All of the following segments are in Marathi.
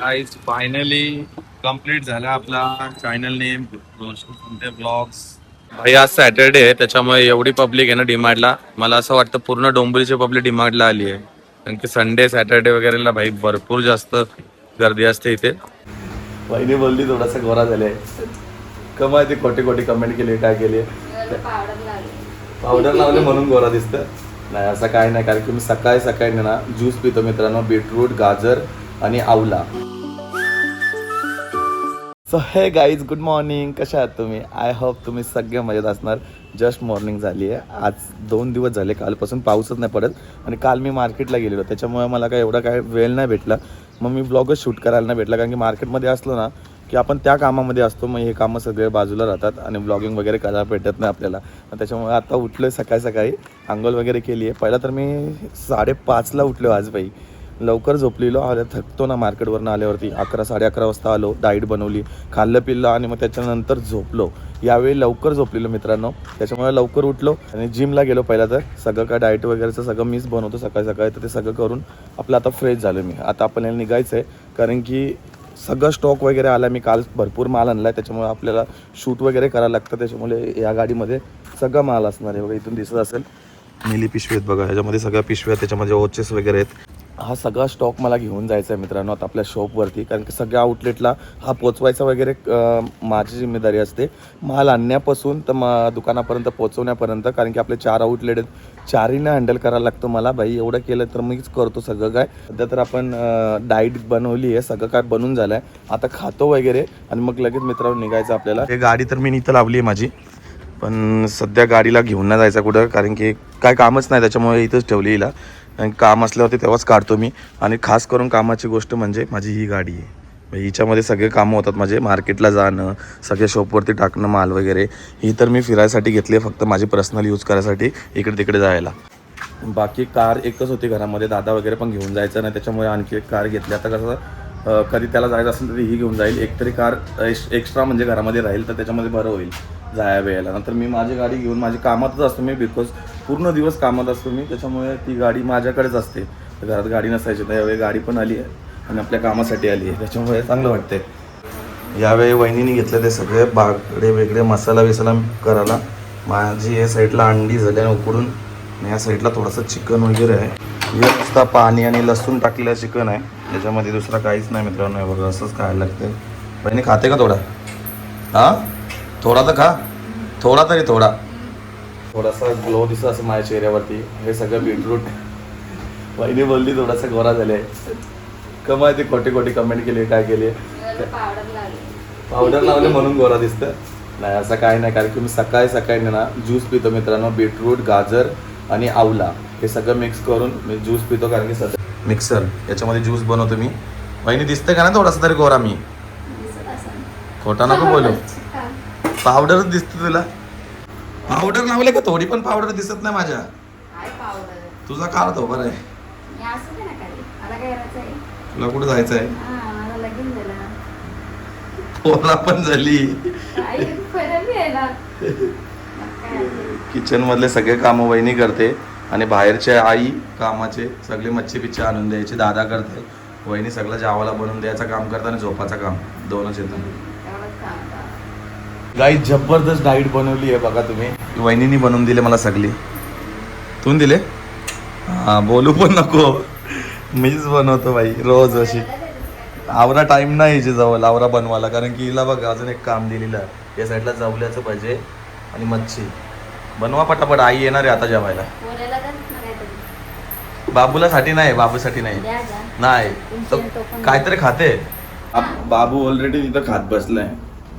गाईज फायनली कंप्लीट झाला आपला चॅनल नेम ब्लॉग्स. भाई आज सॅटरडे आहे त्याच्यामुळे एवढी पब्लिक आहे ना डिमार्टला. मला असं वाटतं पूर्ण डोंबिवलीची पब्लिक डिमार्टला आली आहे, कारण की संडे सॅटरडे वगैरेला भाई भरपूर जास्त गर्दी असते इथे. वहिनी बोलली थोडासा गोरा झाले, कमाय ते खोटे खोटे कमेंट केले, काय केले, पावडर लावले म्हणून गोरा दिसतं. नाही असं काय नाही, कारण की मी सकाळी सकाळी ना ज्यूस पितो मित्रांनो, बीटरूट, गाजर आणि आवला. सो हे गाईज, गुड मॉर्निंग. कशा आहात तुम्ही? आय होप तुम्ही सगळे मजेत असणार. जस्ट मॉर्निंग झाली आहे. आज 2 दिवस झाले, कालपासून पाऊसच नाही पडत आणि काल मी मार्केटला गेलेलो, त्याच्यामुळे मला काय एवढा काय वेळ नाही भेटला. मग मी ब्लॉगच शूट करायला नाही भेटला, कारण की मार्केटमध्ये असलो ना की आपण त्या कामामध्ये असतो, मग हे कामं सगळे बाजूला राहतात आणि ब्लॉगिंग वगैरे करायला भेटत नाही आपल्याला. त्याच्यामुळे आता उठलो आहे सकाळी सकाळी, आंघोळ वगैरे केली आहे. पहिला तर मी 5:30ला उठलो आज बाई, लवकर झोपलेलो. आल्या थकतो ना मार्केटवरनं आल्यावरती. 11-11:30 वाजता आलो, डाईट बनवली, खाल्लं पिल्लं आणि मग त्याच्यानंतर झोपलो. यावेळी लवकर झोपलेलो मित्रांनो, त्याच्यामुळे लवकर उठलो आणि जिमला गेलो. पहिला तर सगळं काय डाईट वगैरेचं सगळं मीच बनवतो सकाळी सकाळी, तर ते सगळं करून आपलं आता फ्रेश झालो मी. आता आपल्याला निघायचं आहे, कारण की सगळं स्टॉक वगैरे आला. मी काल भरपूर माल आणला आहे, त्याच्यामुळे आपल्याला शूट वगैरे करायला लागतं. त्याच्यामुळे या गाडीमध्ये सगळं माल असणार आहे. बघा इथून दिसत असेल नीली पिशवी आहेत बघा, ह्याच्यामध्ये सगळ्या पिशव्या, त्याच्यामध्ये ओचेस वगैरे आहेत. हा सगळा स्टॉक मला घेऊन जायचा आहे मित्रांनो आता आपल्या शॉपवरती, कारण की सगळ्या आउटलेटला हा पोचवायचा वगैरे माझी जिम्मेदारी असते. माल आणण्यापासून तर दुकानापर्यंत पोचवण्यापर्यंत, कारण की आपले 4 आउटलेट आहेत, 4हीने हँडल करायला लागतो मला. बाई एवढं केलं तर मीच करतो सगळं काय. सध्या तर आपण डाईट बनवली आहे, सगळं काय बनून झालं आहे. आता खातो वगैरे आणि मग लगेच मित्रांनो निघायचं आपल्याला. हे गाडी तर मी इथं लावली आहे माझी, पण सध्या गाडीला घेऊन नाही जायचं कुठं, कारण की काय कामच नाही, त्याच्यामुळे इथंच ठेवली हिला. आणि काम असल्यावरती तेव्हाच काढतो मी. आणि खास करून कामाची गोष्ट म्हणजे माझी ही गाडी आहे. हिच्यामध्ये सगळे कामं होतात माझे, मार्केटला जाणं, सगळे शॉपवरती टाकणं माल वगैरे. ही तर मी फिरायसाठी घेतली आहे, फक्त माझी पर्सनल यूज करायसाठी, इकडे तिकडे जायला. बाकी कार एकच होती घरामध्ये, दादा वगैरे पण घेऊन जायचं नाही, त्याच्यामुळे आणखी एक कार घेतली. आता कसं कधी त्याला जायचं असेल तरी ही घेऊन जाईल, एकतरी कार एक्स्ट्रा म्हणजे घरामध्ये राहील, तर त्याच्यामध्ये बरं होईल जाया वेळेला. नंतर मी माझी गाडी घेऊन माझी कामातच असतो मी, बिकॉज पूर्ण दिवस कामात असतो मी, त्याच्यामुळे ती गाडी माझ्याकडेच असते. घरात गाडी नसायची, तर यावेळी गाडी पण आली आहे आणि आपल्या कामासाठी आली आहे, त्याच्यामुळे चांगलं वाटते. यावेळी वहिनीने घेतले ते सगळे बागडे वेगळे मसाला बिसाला करायला. माझी या साईडला अंडी झाल्याने उकडून, आणि या साईडला थोडंसं चिकन वगैरे आहे. हे नुसता पाणी आणि लसूण टाकलेलं चिकन आहे, त्याच्यामध्ये दुसरा काहीच नाही मित्रांनो. हे बघा असंच खायला लागते. वहिनी खाते का थोडा? हां थोडा तर खा, थोडा तरी थोडासा ग्लो दिसत असं माझ्या चेहऱ्यावरती. हे सगळं बीटरूट. वहिनी बोलली थोडासा गोरा झाले, कमाय ते खोटे खोटे कमेंट केले, काय केले, पावडर लावले म्हणून गोरा दिसतं. नाही असं काय नाही, कारण की मी सकाळी सकाळी ना ज्यूस पितो मित्रांनो, बीटरूट, गाजर आणि आवला हे सगळं मिक्स करून मी ज्यूस पितो, कारण की सध्या मिक्सर याच्यामध्ये ज्यूस बनवतो मी. वहिनी दिसतं का ना थोडासा तरी गोरा मी? खोटा नको बोलू, पावडरच दिसतं तुला. पावडर लावले का? थोडी पण पावडर दिसत नाही माझ्या. तुझा काळ तो बरं आहे. तुला कुठं जायचं आहे? पोरा पण झाली. किचन मधले सगळे कामं वहिनी करते आणि बाहेरचे आई कामाचे सगळे मच्छी पिच्छे आणून द्यायचे दादा करते. वहिनी सगळं जेवायला बनवून द्यायचं काम करते आणि झोपाचं काम, दोनच येतं. गाई जबरदस्त डाईट बनवली आहे बघा तुम्ही. वहिनीने बनवून दिले मला सगळी. तू दिले? हां बोलू पण नको, मीच बनवतो बाई रोज. अशी आवरा टाईम नाही हिच्या जवळ आवरा बनवायला, कारण की हिला बघा अजून एक काम दिलेलं आहे. या साईडला जावल्याचं पाहिजे आणि मच्छी बनवा पटापट, आई येणार आहे आता जेवायला. बाबूलासाठी नाही, बाबूसाठी नाही, नाही काहीतरी खाते. बाबू ऑलरेडी तिथं खात बसलाय,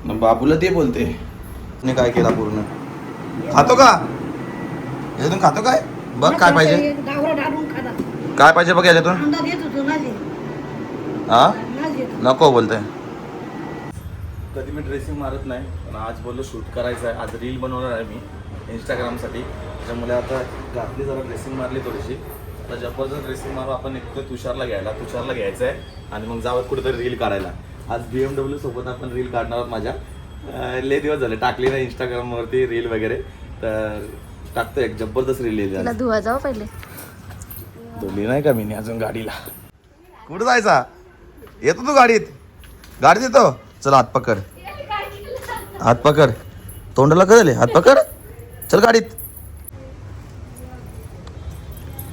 मग बाबूला ते बोलते काय केला पूर्ण. खातो का याच्यातून? खातो काय बघ, काय पाहिजे, काय पाहिजे बघ याच्यातून. हा नको बोलते. कधी मी ड्रेसिंग मारत नाही, पण आज बोललो शूट करायचं आहे, आज रील बनवणार आहे मी इंस्टाग्रामसाठी, त्याच्यामुळे आता घातली जरा ड्रेसिंग मारली थोडीशी. आता जबरदस्त ड्रेसिंग मारू आपण. एक तर तुषारला घ्यायचं आहे आणि मग जावं कुठेतरी रील काढायला. आज BMW सोबत आपण रील काढणार आहोत. माझ्या लय दिवस झाले टाकली नाही इंस्टाग्रामवरती रील वगैरे, तर टाकतो एक जबरदस्त रील येईल. धुवा जाऊ पहिले. धुली नाही का मी अजून गाडीला. कुठं जायचा? येतो तू गाडीत येतो. चल हात पकड तोंडाला कळले हात पकड. चल गाडीत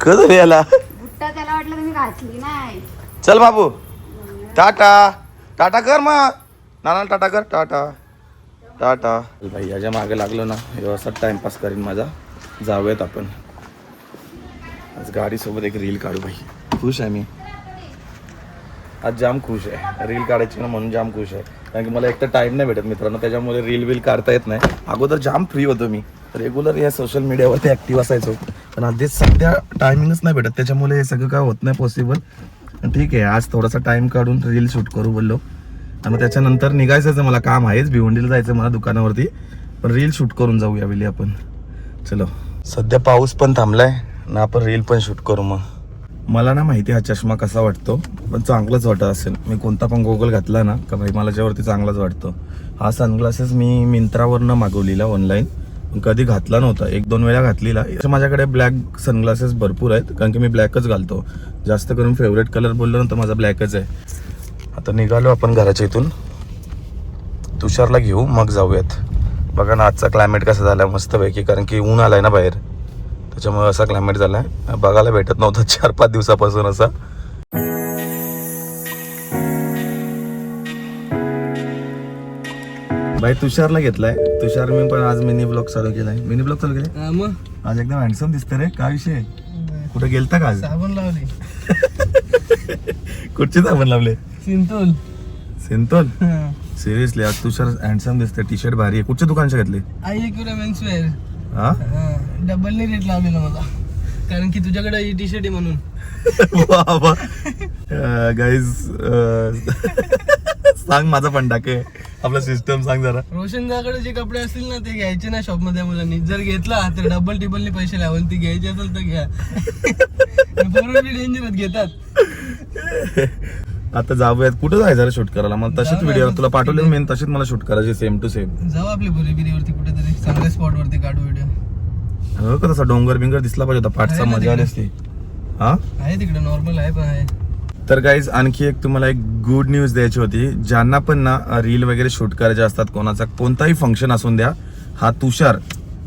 कळलं याला. बुट्टा त्याला वाटलं तुम्ही घातली नाही. चल बाबू टाटा कर मग. नाना टाटा कर. टाटा भाई याच्या मागे लागलो ना व्यवस्थित टाइमपास करीन माझा. जाऊयात आपण आज गाडीसोबत एक रील काढू भाई. खुश आहे मी आज जाम खुश आहे. रील काढायची ना म्हणून जाम खुश आहे. कारण की मला एक तर टाईम नाही भेटत मित्रांनो. त्याच्यामुळे रील काढता येत नाही. अगोदर जाम फ्री होतो मी. रेग्युलर या सोशल मीडियावरती ॲक्टिव्ह असायचो. पण आधी सध्या टायमिंगच नाही भेटत. त्याच्यामुळे हे सगळं काय होत नाही पॉसिबल. ठीक आहे आज थोडासा टाइम काढून रील शूट करू बोललो. आणि त्याच्यानंतर निघायचं मला काम आहेच. भिवंडीला जायचं मला दुकानावरती. पण रील शूट करून जाऊया वेळी आपण. चलो सध्या पाऊस पण थांबलाय ना आपण रील पण शूट करू. मग मला ना माहिती हा चष्मा कसा वाटतो पण चांगलाच वाटत असेल. मी कोणता पण गोगल घातला ना का भाई मला ज्यावरती चांगलाच वाटतो. हा सनग्लासेस मी मिंत्रावरनं मागवलेला ऑनलाईन. कधी घातला नव्हता. 1-2 वेळा घातलेला. माझ्याकडे ब्लॅक सनग्लासेस भरपूर आहेत कारण की मी ब्लॅकच घालतो. जास्त करून फेवरेट कलर बोललो ना तर माझा ब्लॅकच आहे. आता निघालो आपण घराच्या इथून. तुषारला घेऊ मग जाऊयात. बघा ना आजचा क्लायमेट कसा झाला मस्तपैकी. कारण की ऊन आलाय ना बाहेर त्याच्यामुळे असा क्लायमेट झालाय. बघायला भेटत नव्हतं 4-5 दिवसापासून असा. भाई तुषारला घेतलाय. तुषार मी पण आज मिनी ब्लॉग चालू केलाय. मग आज एकदम हँडसम दिसते रे. काय विषय कुठे गेलता का आज? साबण लावले. कुठचे साबण लावले? सिंतोल. सिरियसली आज तुषार हँडसम दिसते. टी शर्ट भारी आहे. कुठच्या दुकानचे घेतले? आई एक मेन्स वेअर. हा डबलने रेट लावलेला मला कारण की तुझ्याकडे ही टी शर्ट आहे म्हणून. गाईज सांग माझा पण टाके आपला सिस्टम सांग जरा. रोशनदाकडे जे कपडे असतील ना ते घ्यायचे ना शॉप मध्ये मुलांनी. जर घेतला तर डबल टिबलने पैसे लावल. ती घ्यायची असेल तर घ्या. बरोबर डेंजर घेतात. आता जाऊयात. कुठं जायचं रे शूट करायला? मला तसेच व्हिडिओ तुला पाठवले मेन तसेच मला शूट करायचे सेम टू सेम. जाऊ आपल्या बोरीबिरीवरती कुठेतरी चांगल्या स्पॉट वरती काढू व्हिडिओ. हो का तसा डोंगर बिंगर दिसला पाहिजे होता. पाठचा मजा आली असती. हा आहे तिकडे नॉर्मल आहे पण आहे. तर गाईज आणखी एक तुम्हाला एक गुड न्यूज द्यायची होती. ज्यांना पण ना रील वगैरे शूट करायचे असतात कोणाचा कोणताही फंक्शन असून द्या. हा तुषार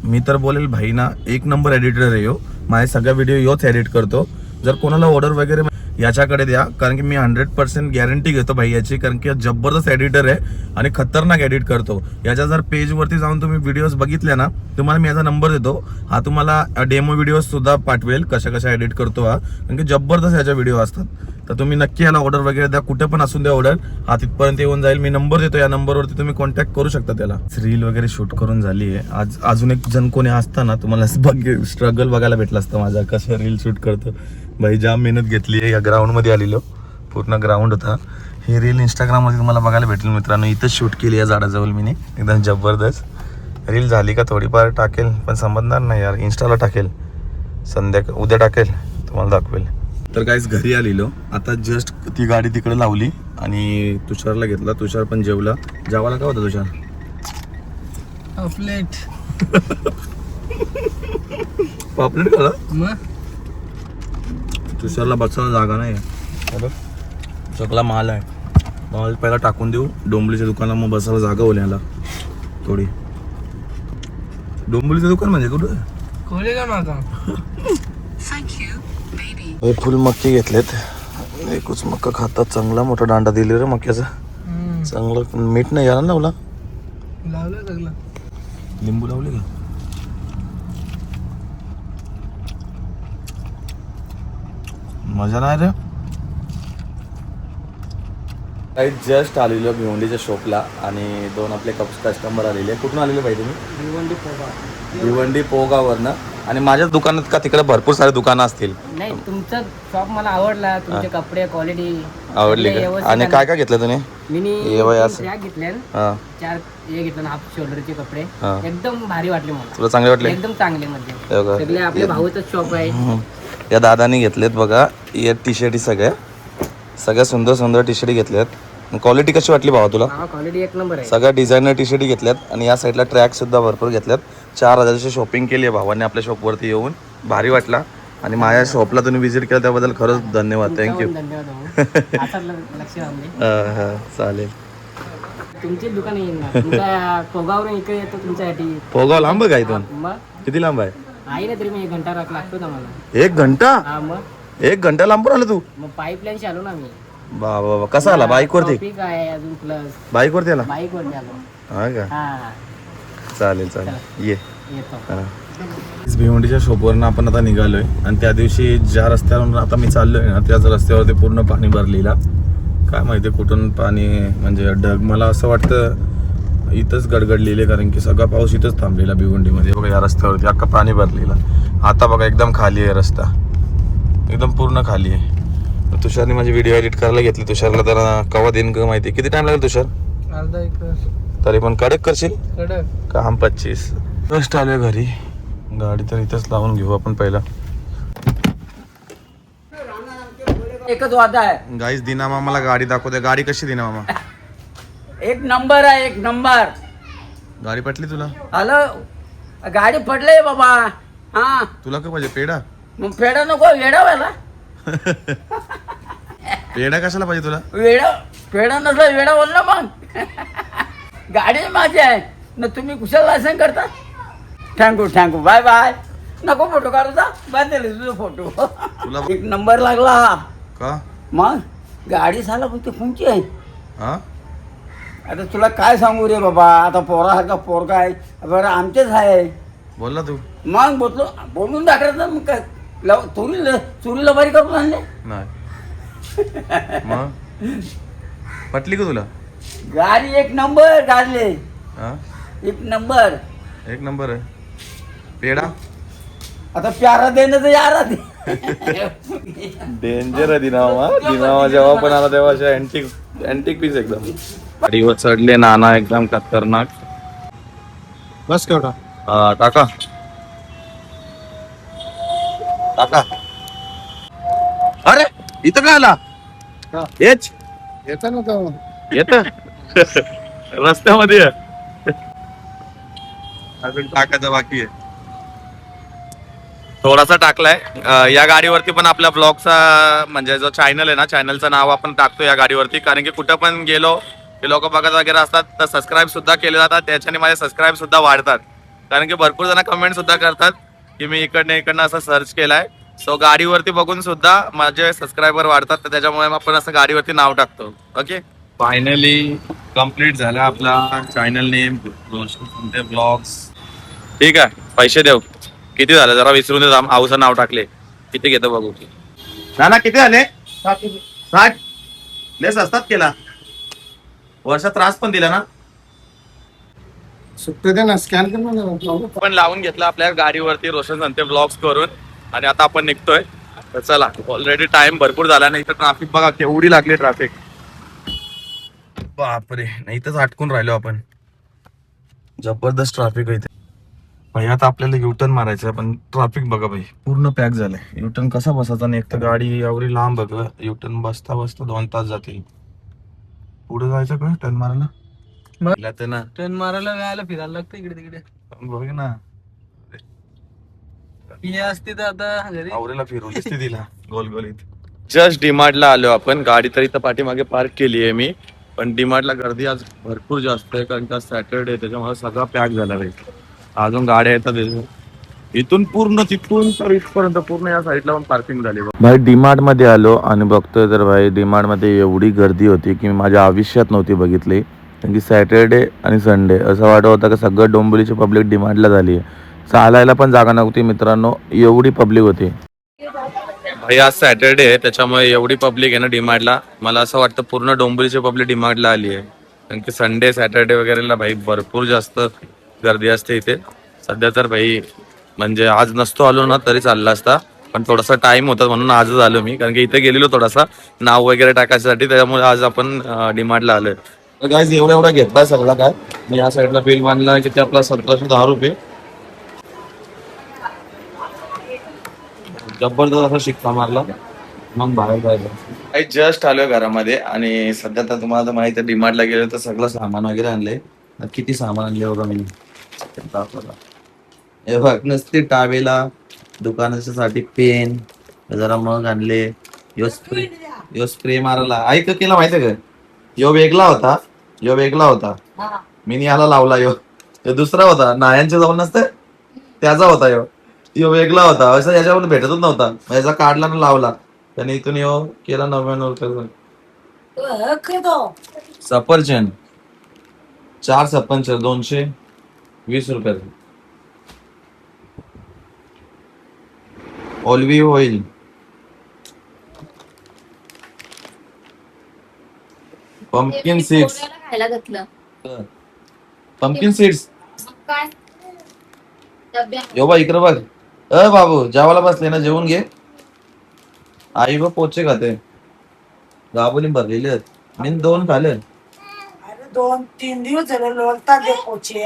मी तर बोलेल भाई ना 1 नंबर एडिटर आहे. माझे सगळ्या व्हिडिओ योच एडिट करतो. जर कोणाला ऑर्डर वगैरे याच्याकडे द्या कारण की मी 100% गॅरंटी घेतो भाई याची. कारण की जबरदस्त एडिटर आहे आणि खतरनाक एडिट करतो. याच्या जर पेजवरती जाऊन तुम्ही व्हिडिओज बघितल्या ना तुम्हाला मी याचा नंबर देतो. हा तुम्हाला डेमो व्हिडिओज सुद्धा पाठवेल कशा एडिट करतो हा. कारण की जबरदस्त याच्या व्हिडिओ असतात. तर तुम्ही नक्की याला ऑर्डर वगैरे द्या. कुठे पण असून द्या ऑर्डर. हा तिथपर्यंत येऊन जाईल. मी नंबर देतो. या नंबरवरती तुम्ही कॉन्टॅक्ट करू शकता त्याला. रील वगैरे शूट करून झाली आहे. आज अजून एक जण कोणी असता ना तुम्हाला स्ट्रगल बघायला भेटलं असतं माझा कसं रील शूट करतो. भाई जाम मेहनत घेतली आहे. या ग्राउंडमध्ये आलेलो. पूर्ण ग्राउंड होता. ही रील इंस्टाग्राममध्ये तुम्हाला बघायला भेटेल मित्रांनो. इथंच शूट केली या झाडाजवळ मी. एकदम जबरदस्त रील झाली का थोडीफार टाकेल पण समजणार नाही यार. इंस्टाला टाकेल उद्या टाकेल तुम्हाला दाखवेल. तर काहीच घरी आलेलो. आता जस्ट ती गाडी तिकडे लावली आणि तुषारला घेतला. तुषार पण जेवला. जेवायला काय होतं तुषार? पापलेट खाला. मग तुषारला बसायला जागा नाही. सगळा माल आहे. माल पहिला टाकून देऊ डोंबलीच्या दुकानाला. मग बसायला जागा होईल याला थोडी. डोंबलीचं दुकान म्हणजे कुठं? खोले का माका. हे फुल मक्के घेतलेत. एकच मक्का खातात. चांगला मोठा दांडा दिले रे मक्याचा. चांगलं मीठ नाही याला लावला. लावलं सगळं. लिंबू लावले का? मजा नाही रे. काही जस्ट आलेलो भिवंडीच्या शॉपला आणि 2 आपले कस्टमर आलेले. कुठून आलेले पाहिजे तुम्ही? भिवंडी पोगावरनं. आणि माझ्याच दुकानात का तिकडे भरपूर सारे दुकानं असतील? नाही तुमचा शॉप मला आवडला. तुमचे कपडे क्वालिटी आवडली का? आणि काय काय घेतलं तुम्ही? मिनी असं ट्रॅक घेतले. हा 4 हे घेतलं हाफ शोल्डरचे कपडे. हा. एकदम भारी वाटले मला. तुला चांगले वाटले? एकदम चांगले म्हणजे हो का? सगळे आपल्या भाऊचंच शॉप आहे. या दादानी घेतलेत बघा. या टी शर्टी सगळ्या सुंदर सुंदर टी शर्टी घेतल्यात. क्वालिटी कशी वाटली भावा तुला? हा क्वालिटी एक नंबर आहे. सगळ्या डिझायनर टी शर्टी घेतल्यात आणि या साईडला ट्रॅक सुद्धा भरपूर घेतल्यात. 4,000ची शॉपिंग केली आहे भावाने आपल्या शॉपवरती येऊन. भारी वाटला. आणि माझ्या शॉपला तुम्ही विजिट केला त्याबद्दल खरंच धन्यवाद. थँक्यू. तुमचा पण धन्यवाद भाऊ. आता लक्ष राहून चालेल. तुमचे दुकान येईल ना तुमच्या कोगावरून इकडे येतो तुमच्यासाठी. पोगाव लांब आहे का इथून? मग किती लांब आहे? आहे ना तरी मग 1 घंटा लागतो ना मला. 1 घंटा? हा मग 1 घंटा लांब आलो तू? मग पाईपलाईनशी आलो ना मी. बाबा कसा आला? बाईक वरती? टॉपिक आहे अजून प्लस बाईक वरती आला? बाईक वरती आलो. हा का? हा चालेल चालेल ये. येतो. भिवंडीच्या शॉपवरनं आपण आता निघालोय आणि त्या दिवशी ज्या रस्त्यावरून आता मी चाललोय ना त्याच रस्त्यावरती पूर्ण पाणी भरलेला. काय माहिती कुठून पाणी म्हणजे ढग. मला असं वाटतं इथंच गडगडलेले कारण की सगळा पाऊस इथंच थांबलेला भिवंडीमध्ये. बघा या रस्त्यावरती अख्खा पाणी भरलेला. आता बघा एकदम खाली आहे रस्ता, एकदम पूर्ण खाली आहे. तुषारने माझी व्हिडिओ एडिट करायला घेतली. तुषारला तर कवा देईन का माहिती. किती टाइम लागेल तुषार? अर्धा एक तरी पण कडक करशील कडक. काम 25. जस्ट आलोय घरी. गाडी तर इथंच लावून घेऊ आपण पहिला. एकच वादा आहे. गाईज दिना मामाला गाडी दाखवते. गाडी कशी दिना मामा? एक नंबर आहे, एक नंबर. गाडी पटली तुला? आलं गाडी पडले बाबा. हा तुला का पाहिजे पेढा? मग फेडा नको, वेडा व्हायला. पेढा कशाला पाहिजे तुला? वेडा फेडा नसला वेडा बोल ना मग. गाडी माझी आहे ना, तुम्ही कुशाला लायसन करता. Thank you bye bye. नको फोटो काढूचा, बाद दिले तुझा फोटो. तुला एक नंबर लागला हा. का? मग गाडी झाला फक्त कोणची आहे. हा आता तुला काय सांगू रे बाबा. आता पोरासारखा पोरगा आहे बरं, आमचेच आहे. बोल ना तू. मग बोलून दाखवायचं. मग काय चोरीला बारी करून आणले. नाही मग पटली का तुला गाडी एक नंबर काढले. हा? एक नंबर. एक नंबर आहे. पेढा आता प्यारा देणं तर यारा दे. डेंजर आहे दिनामा. दिनामा जेव्हा पण आला तेव्हा अशा अँटिक पीस एकदम. गाडीवर चढले नाना एकदम खतरनाक. बस केवढा. टाका टाका. अरे इथं काय आला? हेच येता ना तो. येत रस्त्यामध्ये अजून टाकायचं बाकी आहे. थोडासा टाकलाय. या गाडीवरती पण आपल्या ब्लॉगचा म्हणजे जो चॅनल आहे ना, चॅनलचं नाव आपण टाकतो या गाडीवरती. कारण की कुठं पण गेलो ते लोक बघत वगैरे असतात तर सबस्क्राईब सुद्धा केले जातात. त्याच्याने माझे सबस्क्राईब सुद्धा वाढतात. कारण की भरपूर जण कमेंट सुद्धा करतात की मी इकडनं असं सर्च केलाय. सो गाडीवरती बघून सुद्धा माझे सबस्क्रायबर वाढतात. तर त्याच्यामुळे आपण असं गाडीवरती नाव टाकतो. ओके फायनली कम्प्लीट झाला आपला चॅनल नेम ब्लॉग्स. ठीक आहे पैसे देऊ. किती झालं जरा विसरून दे. आऊचं नाव टाकले. किती घेतो बघू. ना किती झाले? 60. लेस असतात केला. वर्षात त्रास पण दिला ना. सुट्टे दे ना, स्कॅन कर ना. पण लावून घेतला आपल्या गाडीवरती रोशन संते ब्लॉग्स करून आणि आता आपण निघतोय. तर चला ऑलरेडी टाइम भरपूर झाला. नाही तर ट्रॅफिक बघा केवढी लागली ट्रॅफिक. बापरे नाही इथंच अटकून राहिलो आपण. जबरदस्त ट्रॅफिक आहे इथे. भाई आता आपल्याला युटर्न मारायचं आहे पण ट्रॅफिक बघा भाई पूर्ण पॅक झालंय. युटर्न कसा बसायचा नाही. एक तर गाडी एवढी लांब बघ. युटर्न बसता 2 तास जातील. पुढे जायचं का टर्न मारायला? ना टर्न मारायला जायला फिरायला लागतं इकडे तिकडे. बघ ना हे असते तर आता घरी आवरेला फिरवलीस ती तिला गोल गोलीत. जस्ट डीमार्टला आलो आपण. गाडी तर इथं पाठीमागे पार्क केली आहे मी. पण डीमार्टला गर्दी आज भरपूर जास्त आहे कारण का सॅटरडे त्याच्यामुळे सगळा पॅक झाला आहे. अजून गाड्या येतात इथून पूर्ण तिथून तर इथपर्यंत पूर्ण या साईडला पण पार्किंग झाली. भाई डीमार्ट मध्ये आलो आणि बघतोय तर भाई डीमार्ट मध्ये एवढी गर्दी होती की माझ्या आयुष्यात नव्हती बघितली. कारण की सॅटरडे आणि संडे असं वाटत होतं की सगळं डोंबिवलीची पब्लिक डीमार्टला झाली आहे. चालायला पण जागा नव्हती मित्रांनो. एवढी पब्लिक होती. भाई आज सॅटरडे आहे त्याच्यामुळे एवढी पब्लिक आहे ना डीमार्टला. मला असं वाटतं पूर्ण डोंबिवलीची पब्लिक डीमार्टला आली आहे. कारण की संडे सॅटरडे वगैरेला भाई भरपूर जास्त गर्दी असते इथे. सध्या तर भाई म्हणजे आज नसतो आलो ना तरी चालला असता पण थोडासा टाइम होता म्हणून आजच आलो मी. कारण की इथे गेलेलो थोडासा नाव वगैरे टाकायसाठी. त्याच्यामुळे आज आपण डीमार्टला आलोय. गाईज एवढा घेतलाय सगळा काय. मी या साईडला बिल मानला की ते आपला 1710 रुपये. जबरदस्त असा शिक्का मारला मग बाहेर जायला. काही जस्ट आलोय घरामध्ये आणि सध्या तर तुम्हाला तर माहिती आहे डीमार्टला गेलो तर सगळं सामान वगैरे आणलंय. किती सामान आणले बघा मी. हे बघ नसते टावेला दुकानासाठी पेन, जरा मग आणले. यो स्प्रे मारायला ऐक केला माहितीये का? यो वेगळा होता. मी याला लावला यो दुसरा होता, नायांच्या जवळ नसतं त्याचा होता यो वेगळा होता. असं याच्यावर भेटतच नव्हता. याचा काढला ना लावला त्याने. इथून यो केला 99 सफरचंद. 4 सफरचंद 220 रुपयाचे. Olive oil, pumpkin seeds. पोराला खायला घातलं पंपकिन सीड्स. मग काय डब्यात यो बा इकडे बघ. बाबू जेवायला बसले ना, जेवून घे. आई बघ पोचे खाते. गाबोली भरलेले आहेत. मी 2 खाले. अरे 2-3 दिवस झाले लोळता दे पोचे.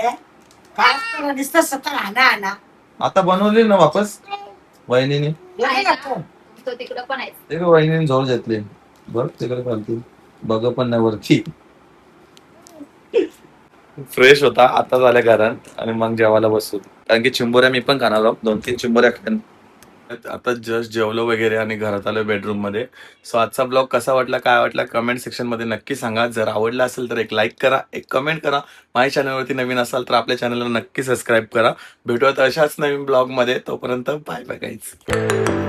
काय करा नुसतं सतत आणा. आता बनवले ना वापस वहिनीने. येते का तू? तो तिकडं पण आहे. ते का वहिनीने झोल घेतले. बघ तिकडे खालती बघ पण नाही वरती. फ्रेश होता आता झाल्या घरात आणि मग जेवायला बसू. कारण की चिंबोऱ्या मी पण खाणार आहोत. 2-3 चिंबोऱ्या खाईन. आता जस्ट जेवलो वगैरे आणि घरात आलो बेडरूम मध्ये. सो आजचा ब्लॉग कसा वाटला, काय वाटला कमेंट सेक्शन मध्ये नक्की सांगा. जर आवडला असेल तर एक लाईक करा, एक कमेंट करा. माझ्या चॅनलवरती नवीन असाल तर आपल्या चॅनलला नक्की सबस्क्राईब करा. भेटूयात अशाच नवीन ब्लॉग मध्ये. तोपर्यंत बाय बाय गाईज.